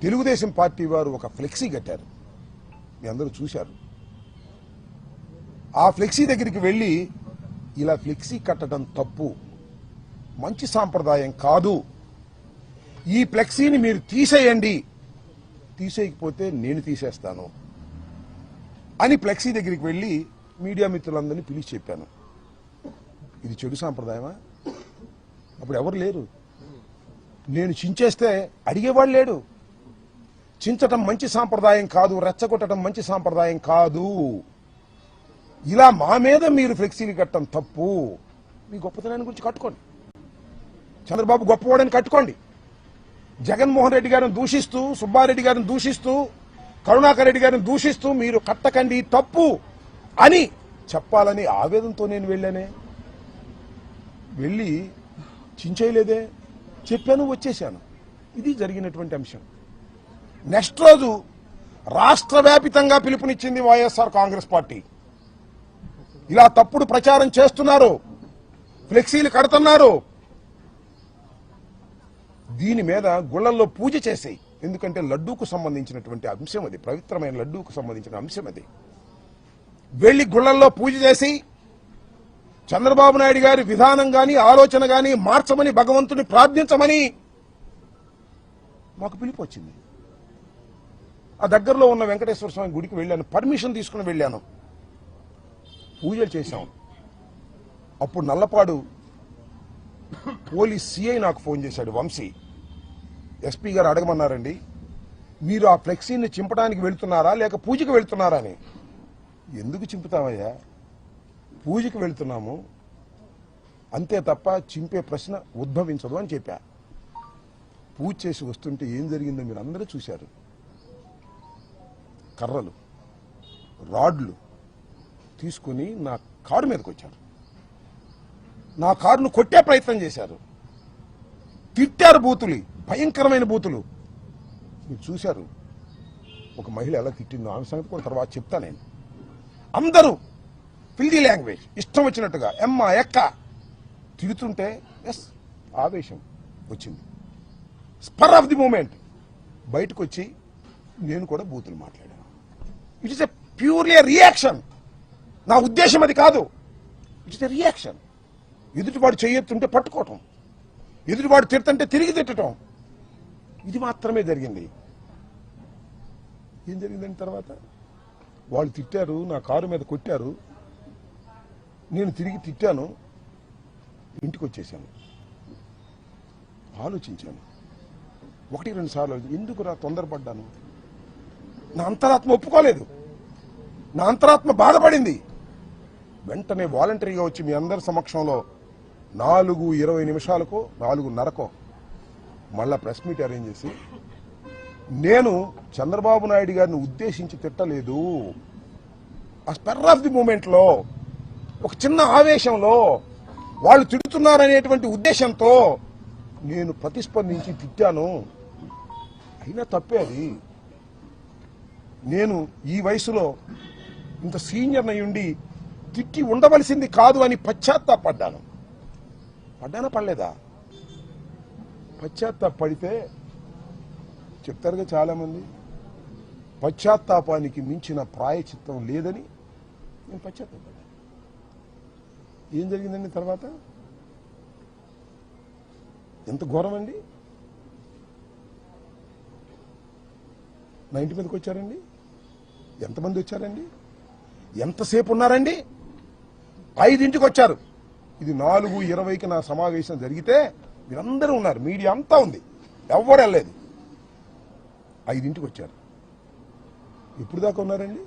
Telugu Desam party వారు ఒక flexi కట్టారు, మీ అందరూ చూశారు. ఆ ఫ్లెక్సీ దగ్గరికి వెళ్ళి ఇలా ఫ్లెక్సీ కట్టడం తప్పు, మంచి సాంప్రదాయం కాదు, ఈ ఫ్లెక్సీని మీరు తీసేయండి, తీసేయకపోతే నేను తీసేస్తాను అని ఫ్లెక్సీ దగ్గరికి వెళ్ళి మీడియా మిత్రులందరినీ పిలిచి చెప్పాను. ఇది చెడు సాంప్రదాయమా? అప్పుడు ఎవరు లేరు. నేను చించేస్తే అడిగేవాడు లేడు. చించటం మంచి సాంప్రదాయం కాదు, రెచ్చగొట్టడం మంచి సాంప్రదాయం కాదు, ఇలా మా మీద మీరు ఫ్లెక్సీలు కట్టడం తప్పు. మీ గొప్పతనాన్ని గురించి కట్టుకోండి, చంద్రబాబు గొప్పవాడని కట్టుకోండి. జగన్మోహన్ రెడ్డి గారిని దూషిస్తూ, సుబ్బారెడ్డి గారిని దూషిస్తూ, కరుణాకర్ రెడ్డి గారిని దూషిస్తూ మీరు కట్టకండి తప్పు అని చెప్పాలని ఆవేదనతో నేను వెళ్ళానే. వెళ్ళి చించేయలేదే, చెప్పాను, వచ్చేశాను. ఇది జరిగినటువంటి అంశం. నెక్స్ట్ రోజు రాష్ట్ర వ్యాపితంగా పిలుపునిచ్చింది వైఎస్ఆర్ కాంగ్రెస్ పార్టీ. ఇలా తప్పుడు ప్రచారం చేస్తున్నారు, ఫ్లెక్సీలు కడుతున్నారు, దీని మీద గుళ్ళల్లో పూజ చేసేయి. ఎందుకంటే లడ్డూకు సంబంధించినటువంటి అంశం అది, పవిత్రమైన లడ్డూకు సంబంధించిన అంశం అది. వెళ్లి గుళ్ళల్లో పూజ చేసి చంద్రబాబు నాయుడు గారి విధానం గాని ఆలోచన గాని మార్చమని భగవంతుని ప్రార్థించమని మాకు పిలుపు వచ్చింది. ఆ దగ్గరలో ఉన్న వెంకటేశ్వర స్వామి గుడికి వెళ్ళాను, పర్మిషన్ తీసుకుని వెళ్ళాను, పూజలు చేశాం. అప్పుడు నల్లపాడు పోలీస్ సిఐ నాకు ఫోన్ చేశాడు, వంశీ. ఎస్పీ గారు అడగమన్నారండి, మీరు ఆ ఫ్లెక్సీని చింపడానికి వెళ్తున్నారా లేక పూజకి వెళ్తున్నారా అని. ఎందుకు చింపుతామయ్యా, పూజకి వెళ్తున్నాము అంతే తప్ప చింపే ప్రశ్న ఉద్భవించదు అని చెప్పా. పూజ చేసి వస్తుంటే ఏం జరిగిందో మీరు అందరూ చూశారు. కర్రలు, రాడ్లు తీసుకుని నా కారు మీదకి వచ్చారు, నా కారును కొట్టే ప్రయత్నం చేశారు, తిట్టారు, బూతులు, భయంకరమైన బూతులు. మీరు చూశారు ఒక మహిళ ఎలా తిట్టిందో, ఆమె సంగతి కూడా తర్వాత చెప్తా నేను. అందరూ ఫిల్దీ లాంగ్వేజ్ ఇష్టం వచ్చినట్టుగా ఎమ్మ ఎక్క తిడుతుంటే ఎస్ ఆవేశం వచ్చింది. స్పర్ ఆఫ్ ది మూమెంట్ బయటకు వచ్చి నేను కూడా బూతులు మాట్లాడాను. It is a purely reaction. నా ఉద్దేశం అది కాదు, ఇట్ ఇస్ ఎ రియాక్షన్. ఎదుటివాడు చేయొత్తుంటే పట్టుకోవటం, ఎదుటివాడు తిడుతుంటే తిరిగి తిట్టడం, ఇది మాత్రమే జరిగింది. ఏం జరిగిందని తర్వాత వాళ్ళు తిట్టారు, నా కారు మీద కొట్టారు, నేను తిరిగి తిట్టాను, ఇంటికి వచ్చేసాను. ఆలోచించాను 1-2 సార్లు, ఎందుకురా తొందరపడ్డాను. నా అంతరాత్మ ఒప్పుకోలేదు, నా అంతరాత్మ బాధపడింది. వెంటనే వాలంటరీగా వచ్చి మీ అందరి సమక్షంలో 4:20 4:30 మళ్ళా ప్రెస్ మీట్ అరేంజ్ చేసి, నేను చంద్రబాబు నాయుడు గారిని ఉద్దేశించి తిట్టలేదు, ఆ స్పెర్ ఆఫ్ ది మూమెంట్ లో, ఒక చిన్న ఆవేశంలో, వాళ్ళు తిడుతున్నారనేటువంటి ఉద్దేశంతో నేను ప్రతిస్పందించి తిట్టాను. అయినా తప్పే అది. నేను ఈ వయసులో ఇంత సీనియర్ అయ్యుండి తిట్టి ఉండవలసింది కాదు అని పశ్చాత్తాపడ్డాను. పడ్డానా పడలేదా? పశ్చాత్తాపడితే చెప్తారుగా చాలా మంది, పశ్చాత్తాపానికి మించిన ప్రాయచిత్తం లేదని నేను పశ్చాత్తాపడ్డాను. ఏం జరిగిందండి తర్వాత? ఎంత ఘోరం అండి. నా ఇంటి మీదకి వచ్చారండి, ఎంతమంది వచ్చారండి, ఎంతసేపు ఉన్నారండి? 5ంటికి వచ్చారు. ఇది 4:20కి నా సమావేశం జరిగితే మీరందరూ ఉన్నారు, మీడియా అంతా ఉంది, ఎవరు వెళ్ళలేదు. 5ంటికి వచ్చారు. ఎప్పుడు దాకా ఉన్నారండి?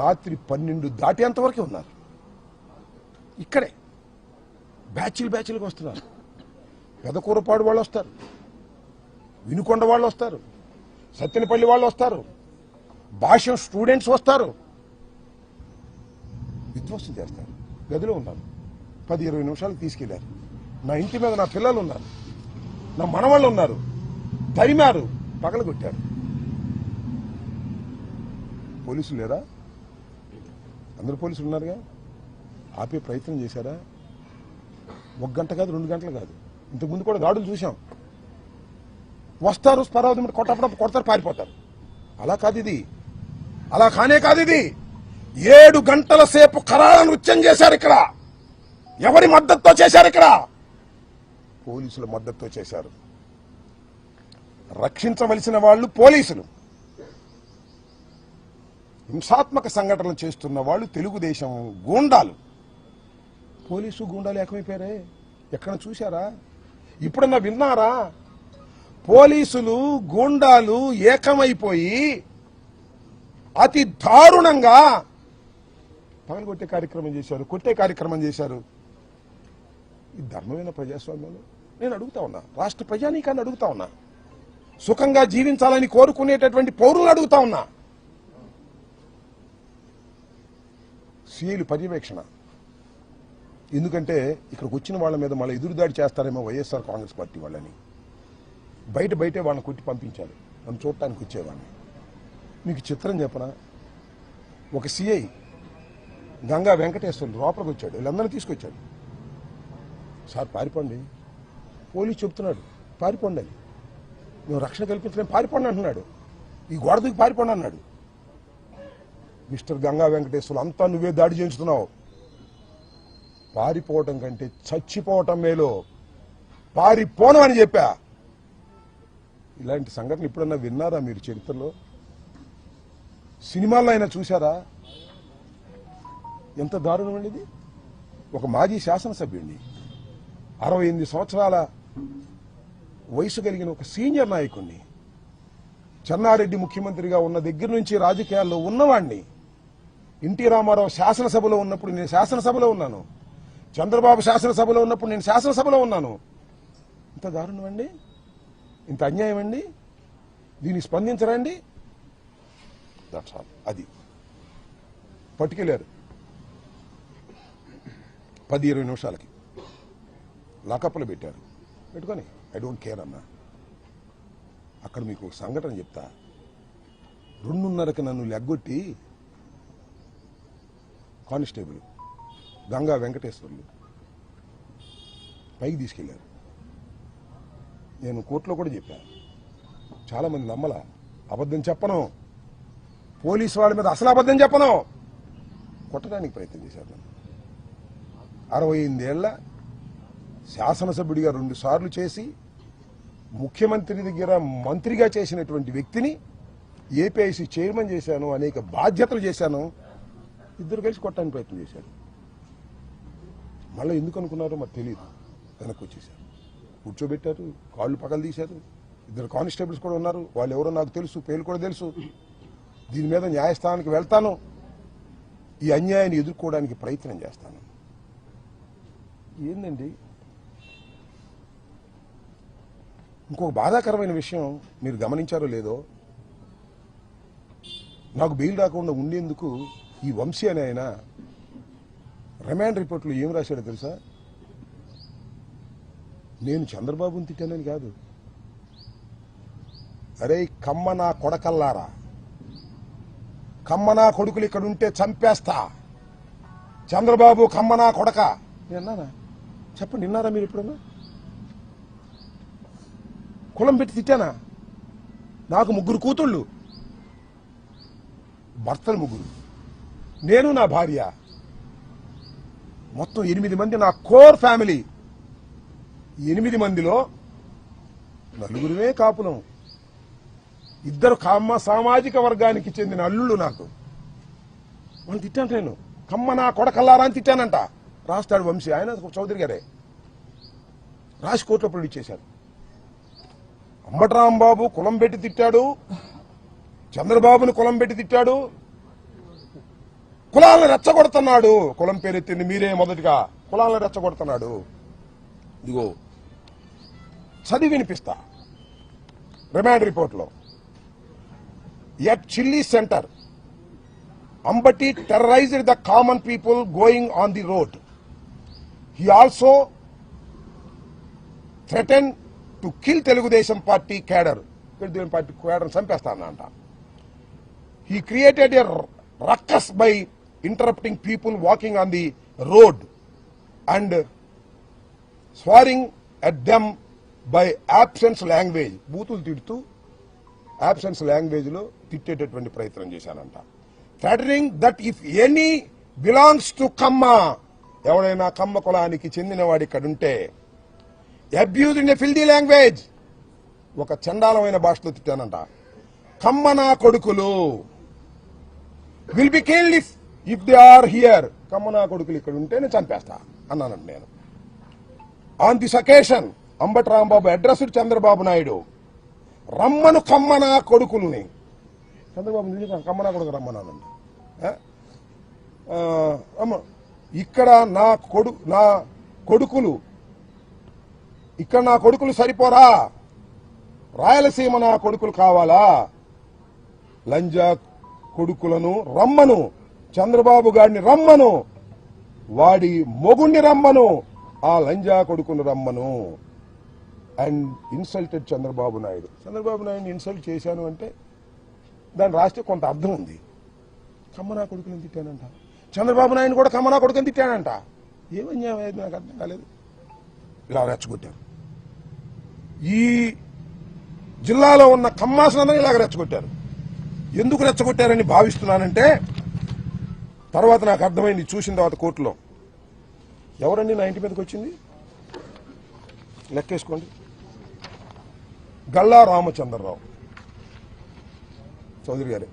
రాత్రి 12 దాటేంతవరకే ఉన్నారు. ఇక్కడే బ్యాచ్లుగా వస్తున్నారు. పెదకూరపాడు వాళ్ళు వస్తారు, వినుకొండ వాళ్ళు వస్తారు, సత్తెనపల్లి వాళ్ళు వస్తారు, భాష్యం స్టూడెంట్స్ వస్తారు, విధ్వంసం చేస్తారు. గదిలో ఉన్నారు. 10-20 నిమిషాలకు తీసుకెళ్లారు. నా ఇంటి మీద నా పిల్లలు ఉన్నారు, నా మనవాళ్ళు ఉన్నారు, తరిమారు, పగలగొట్టారు. పోలీసులు లేరా? అందరు పోలీసులు ఉన్నారుగా. ఆపే ప్రయత్నం చేశారా? 1 గంట కాదు, 2 గంటలు కాదు, ఇంతకుముందు కూడా దాడులు చూశాం. వస్తారు, స్పరావతి కొట్టప్పుడు కొడతారు, పారిపోతారు. అలా కాదు ఇది, అలా కానే కాదు ఇది. 7 గంటల సేపు కరాళ నృత్యం చేశారు ఇక్కడ. ఎవరి మద్దతుతో చేశారు ఇక్కడ? పోలీసుల మద్దతుతో చేశారు. రక్షించవలసిన వాళ్ళు పోలీసులు, హింసాత్మక సంఘటనలు చేస్తున్న వాళ్ళు తెలుగుదేశం గూండాలు. పోలీసు గూండాలు ఏకమైపోయారే, ఎక్కడ చూశారా? ఇప్పుడన్నా విన్నారా? పోలీసులు గూండాలు ఏకమైపోయి అతి దారుణంగా పగలగొట్టే కార్యక్రమం చేశారు, కొట్టే కార్యక్రమం చేశారు. ఈ ధర్మమైన ప్రజాస్వామ్యంలో నేను అడుగుతా ఉన్నా, రాష్ట్ర ప్రజానీకాన్ని అడుగుతా ఉన్నా, సుఖంగా జీవించాలని కోరుకునేటటువంటి పౌరులను అడుగుతా ఉన్నా. సీఐలు పర్యవేక్షణ, ఎందుకంటే ఇక్కడికి వచ్చిన వాళ్ళ మీద మళ్ళీ ఎదురుదాడి చేస్తారేమో వైఎస్ఆర్ కాంగ్రెస్ పార్టీ వాళ్ళని. బయటే వాళ్ళని కొట్టి పంపించారు, నన్ను చూడటానికి వచ్చేవాడిని. మీకు చిత్రం చెప్పనా, ఒక సిఐ గంగా వెంకటేశ్వర్లు లోపలికి వచ్చాడు, వీళ్ళందరినీ తీసుకొచ్చాడు. సార్ పారిపోండి, పోలీసు చెప్తున్నాడు పారిపోండి అని, మేము రక్షణ కల్పించలేం, పారిపోండి అంటున్నాడు. ఈ గోడ దూకి పారిపోండి అన్నాడు. మిస్టర్ గంగా వెంకటేశ్వర్లు, అంతా నువ్వే దాడి చేయించుతున్నావు, పారిపోవటం కంటే చచ్చిపోవటం మేలు, పారిపోను అని చెప్పా. ఇలాంటి సంఘటనలు ఎప్పుడన్నా విన్నారా మీరు చరిత్రలో? సినిమాల్లో అయినా చూశారా? ఎంత దారుణం అండి ఇది. ఒక మాజీ శాసనసభ్యుడిని, 68 సంవత్సరాల వయసు కలిగిన ఒక సీనియర్ నాయకుడిని, చెన్నారెడ్డి ముఖ్యమంత్రిగా ఉన్న దగ్గర నుంచి రాజకీయాల్లో ఉన్నవాడిని, ఎన్టీ రామారావు శాసనసభలో ఉన్నప్పుడు నేను శాసనసభలో ఉన్నాను, చంద్రబాబు శాసనసభలో ఉన్నప్పుడు నేను శాసనసభలో ఉన్నాను. ఇంత దారుణం అండి, ఇంత అన్యాయం అండి, దీన్ని స్పందించరండి. That's all. అది పట్టుకెళ్ళారు 10-20 నిమిషాలకి లాకప్లో పెట్టారు, పెట్టుకొని ఐ డోంట్ కేర్ అన్నా. అక్కడ మీకు ఒక సంఘటన చెప్తా. 2:30కి నన్ను లెగ్గొట్టి కానిస్టేబుల్ గంగా వెంకటేశ్వర్లు పైకి తీసుకెళ్లారు. నేను కోర్టులో కూడా చెప్పాను, చాలా మంది నమ్మల. అబద్ధం చెప్పను, పోలీసు వాళ్ళ మీద అసలు అబద్ధం చెప్పను. కొట్టడానికి ప్రయత్నం చేశారు నన్ను. 68 ఏళ్ల శాసనసభ్యుడిగా 2 సార్లు చేసి ముఖ్యమంత్రి దగ్గర మంత్రిగా చేసినటువంటి వ్యక్తిని ఏపీఐసీ చైర్మన్ చేశాను, అనేక బాధ్యతలు చేశాను. ఇద్దరు కలిసి కొట్టడానికి ప్రయత్నం చేశారు. మళ్ళీ ఎందుకు అనుకున్నారో మరి తెలియదు, వెనక్కి వచ్చేసారు, కూర్చోబెట్టారు, కాళ్ళు పగలు తీశారు. 2 కానిస్టేబుల్స్ కూడా ఉన్నారు, వాళ్ళు ఎవరో నాకు తెలుసు, పేర్లు కూడా తెలుసు. దీని మీద న్యాయస్థానానికి వెళ్తాను, ఈ అన్యాయాన్ని ఎదుర్కోవడానికి ప్రయత్నం చేస్తాను. ఏందండి ఇంకొక బాధాకరమైన విషయం మీరు గమనించారో లేదో, నాకు బెయిల్ రాకుండా ఉండేందుకు ఈ వంశీ అనే ఆయన రిమాండ్ రిపోర్ట్లో ఏం రాశాడో తెలుసా? నేను చంద్రబాబుని తిట్టానని కాదు, అరే కమ్మ నా కొడకల్లారా, కమ్మ నా కొడుకులు ఇక్కడ ఉంటే చంపేస్తా, చంద్రబాబు కమ్మ నా కొడక నేను అన్నానా? చెప్పండి, విన్నారా మీరు ఎప్పుడన్నా? కులం పెట్టి తిట్టానా? నాకు 3 కూతుళ్ళు, భర్తలు 3, నేను నా భార్య, మొత్తం 8 మంది నా కోర్ ఫ్యామిలీ. 8 మందిలో 4 కాపులం, 2 కమ్మ సామాజిక వర్గానికి చెందిన అల్లుళ్ళు. నాకు వాళ్ళు తిట్టాను, నేను కమ్మ నా కొడకల్లారా అని తిట్టానంట. రాస్తాడు వంశీ, ఆయన చౌదరి గారే రాసి కోర్టులో ప్రొడ్యూస్ చేశారు. అంబటరాంబాబు కులం పెట్టి తిట్టాడు, చంద్రబాబుని కులం పెట్టి తిట్టాడు, కులాలను రెచ్చగొడుతున్నాడు. కులం పేరెత్తింది మీరే మొదటిగా, కులాలను రెచ్చగొడుతున్నాడు. ఇదిగో చదివి వినిపిస్తా. రిమాండ్ రిపోర్ట్లో, at chilli centre Ambati terrorised the common people going on the road. He also threaten to kill Telugu Desam party cadre. Telugu Desam party cadre చంపేస్తానంట. He created a ruckus by interrupting people walking on the road and swearing at them by abusive language, బూతులు తిడుతూ abusive language లో తిట్టేటటువంటి ప్రయత్నం చేశానంట. Threatening that if any belongs to Kamma, ఎవడైనా కమ్మ కులానికి చెందినవాడు ఇక్కడ ఉంటే, abuse in a filthy language, ఒక చండాలమైన భాషలో తిట్టానంట. కమ్మ నా కొడుకులు will be killed if they are here, Kamma నా కొడుకులు ఇక్కడ ఉంటే నేను చంపేస్తా అన్నానంట నేను. On this occasion Ambati Rambabu addressed Chandrababu Naidu, రమ్మను కమ్మ నా కొడుకుల్ని. చంద్రబాబు కమ్మ నా కొడుకు రమ్మన్నానండి. ఇక్కడ నా కొడుకులు ఇక్కడ నా కొడుకులు సరిపోరా, రాయలసీమ నా కొడుకులు కావాలా? లంజా కొడుకులను రమ్మను, చంద్రబాబు గారిని రమ్మను, వాడి మొగుణ్ణి రమ్మను, ఆ లంజా కొడుకును రమ్మను. And insulted Chandrababu Naidu. చంద్రబాబు నాయుడిని ఇన్సల్ట్ చేశాను అంటే దాన్ని రాస్తే కొంత అర్థం ఉంది. కమ్మనా కొడుకుని తిట్టానంట, చంద్రబాబు నాయుడు కూడా కమ్మనా కొడుకుని తిట్టానంట. ఏమన్యాయం అయింది నాకు అర్థం కాలేదు. ఇలా రెచ్చగొట్టారు. ఈ జిల్లాలో ఉన్న కమ్మాసులందరూ ఇలాగ రెచ్చగొట్టారు. ఎందుకు రెచ్చగొట్టారని భావిస్తున్నానంటే తర్వాత నాకు అర్థమైంది చూసిన తర్వాత కోర్టులో. ఎవరండి నా ఇంటి మీదకి వచ్చింది? లెక్కేసుకోండి. గల్లా రామచంద్రరావు చౌదరి గారే.